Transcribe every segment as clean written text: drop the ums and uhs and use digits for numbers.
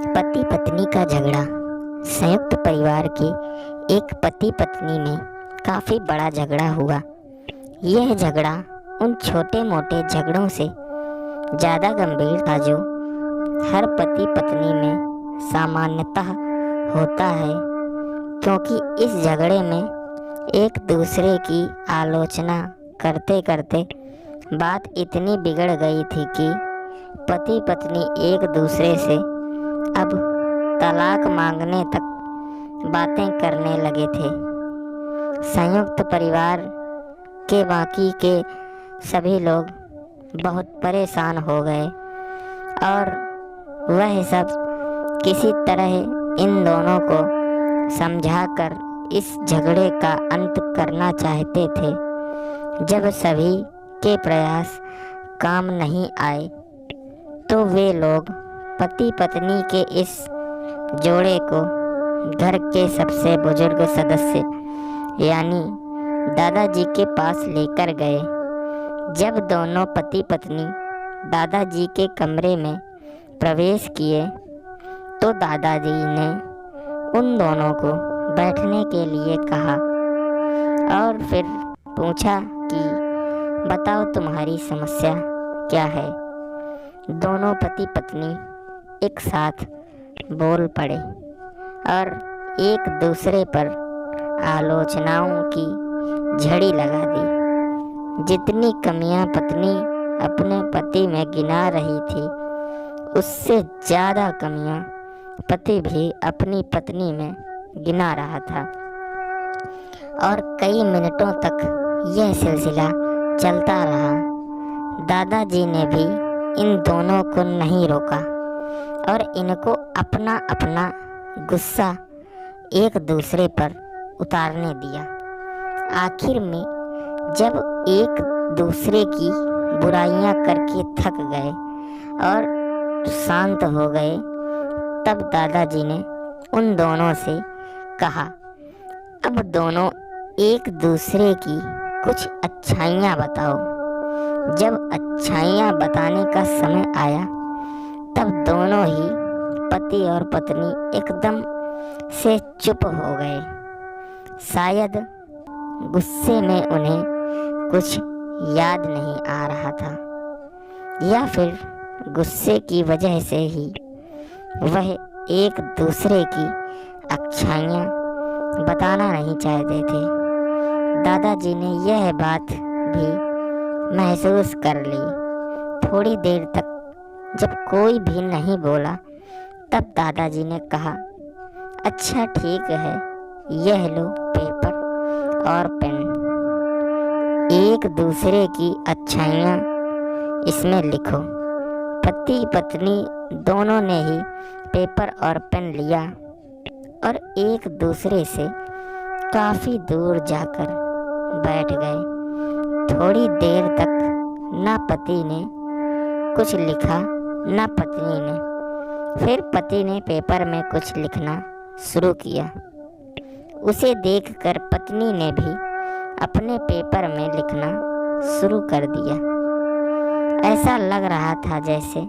पति पत्नी का झगड़ा। संयुक्त परिवार के एक पति पत्नी में काफ़ी बड़ा झगड़ा हुआ। यह झगड़ा उन छोटे मोटे झगड़ों से ज़्यादा गंभीर था जो हर पति पत्नी में सामान्यतः होता है, क्योंकि इस झगड़े में एक दूसरे की आलोचना करते करते बात इतनी बिगड़ गई थी कि पति पत्नी एक दूसरे से अब तलाक मांगने तक बातें करने लगे थे। संयुक्त परिवार के बाकी के सभी लोग बहुत परेशान हो गए और वह सब किसी तरह इन दोनों को समझाकर इस झगड़े का अंत करना चाहते थे। जब सभी के प्रयास काम नहीं आए तो वे लोग पति पत्नी के इस जोड़े को घर के सबसे बुजुर्ग सदस्य यानी दादाजी के पास लेकर गए। जब दोनों पति पत्नी दादाजी के कमरे में प्रवेश किए तो दादाजी ने उन दोनों को बैठने के लिए कहा और फिर पूछा कि बताओ तुम्हारी समस्या क्या है। दोनों पति पत्नी एक साथ बोल पड़े और एक दूसरे पर आलोचनाओं की झड़ी लगा दी। जितनी कमियां पत्नी अपने पति में गिना रही थी, उससे ज़्यादा कमियां पति भी अपनी पत्नी में गिना रहा था। और कई मिनटों तक यह सिलसिला चलता रहा। दादाजी ने भी इन दोनों को नहीं रोका और इनको अपना अपना गुस्सा एक दूसरे पर उतारने दिया। आखिर में जब एक दूसरे की बुराइयां करके थक गए और शांत हो गए, तब दादाजी ने उन दोनों से कहा, अब दोनों एक दूसरे की कुछ अच्छाइयाँ बताओ। जब अच्छाइयाँ बताने का समय आया तब दोनों ही पति और पत्नी एकदम से चुप हो गए। शायद गुस्से में उन्हें कुछ याद नहीं आ रहा था या फिर गुस्से की वजह से ही वह एक दूसरे की अच्छाइयाँ बताना नहीं चाहते थे। दादाजी ने यह बात भी महसूस कर ली। थोड़ी देर तक जब कोई भी नहीं बोला तब दादाजी ने कहा, अच्छा ठीक है, यह लो पेपर और पेन, एक दूसरे की अच्छाइयाँ इसमें लिखो। पति पत्नी दोनों ने ही पेपर और पेन लिया और एक दूसरे से काफ़ी दूर जाकर बैठ गए। थोड़ी देर तक ना पति ने कुछ लिखा ना पत्नी ने। फिर पति ने पेपर में कुछ लिखना शुरू किया। उसे देखकर पत्नी ने भी अपने पेपर में लिखना शुरू कर दिया। ऐसा लग रहा था जैसे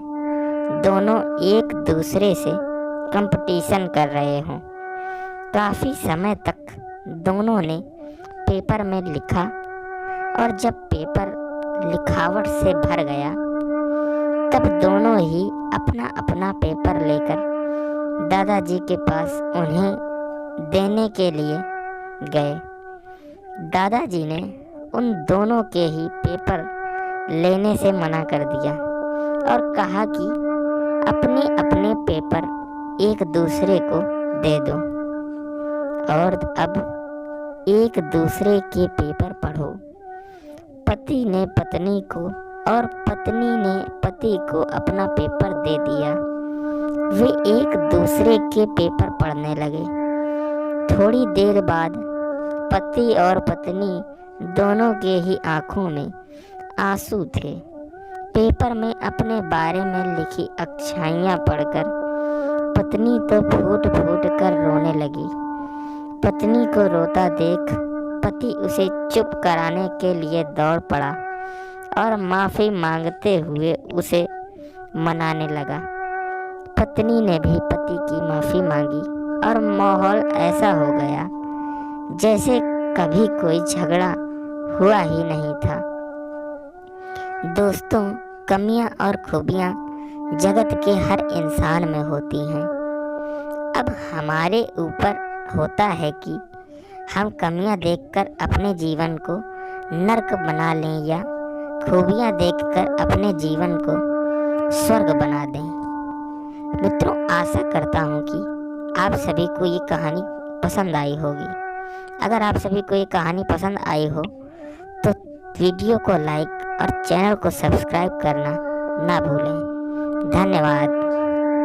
दोनों एक दूसरे से कंपटीशन कर रहे हों। काफ़ी समय तक दोनों ने पेपर में लिखा और जब पेपर लिखावट से भर गया तब दोनों ही अपना अपना पेपर लेकर दादाजी के पास उन्हें देने के लिए गए। दादाजी ने उन दोनों के ही पेपर लेने से मना कर दिया और कहा कि अपने अपने पेपर एक दूसरे को दे दो और अब एक दूसरे के पेपर पढ़ो। पति ने पत्नी को और पत्नी ने पति को अपना पेपर दे दिया। वे एक दूसरे के पेपर पढ़ने लगे। थोड़ी देर बाद पति और पत्नी दोनों के ही आंखों में आंसू थे। पेपर में अपने बारे में लिखी अच्छाइयाँ पढ़कर पत्नी तो फूट फूट कर रोने लगी। पत्नी को रोता देख पति उसे चुप कराने के लिए दौड़ पड़ा और माफ़ी मांगते हुए उसे मनाने लगा। पत्नी ने भी पति की माफ़ी मांगी और माहौल ऐसा हो गया जैसे कभी कोई झगड़ा हुआ ही नहीं था। दोस्तों, कमियां और खूबियां जगत के हर इंसान में होती हैं। अब हमारे ऊपर होता है कि हम कमियां देखकर अपने जीवन को नर्क बना लें या खूबियां देखकर अपने जीवन को स्वर्ग बना दें। मित्रों, आशा करता हूँ कि आप सभी को ये कहानी पसंद आई होगी। अगर आप सभी को ये कहानी पसंद आई हो तो वीडियो को लाइक और चैनल को सब्सक्राइब करना ना भूलें। धन्यवाद।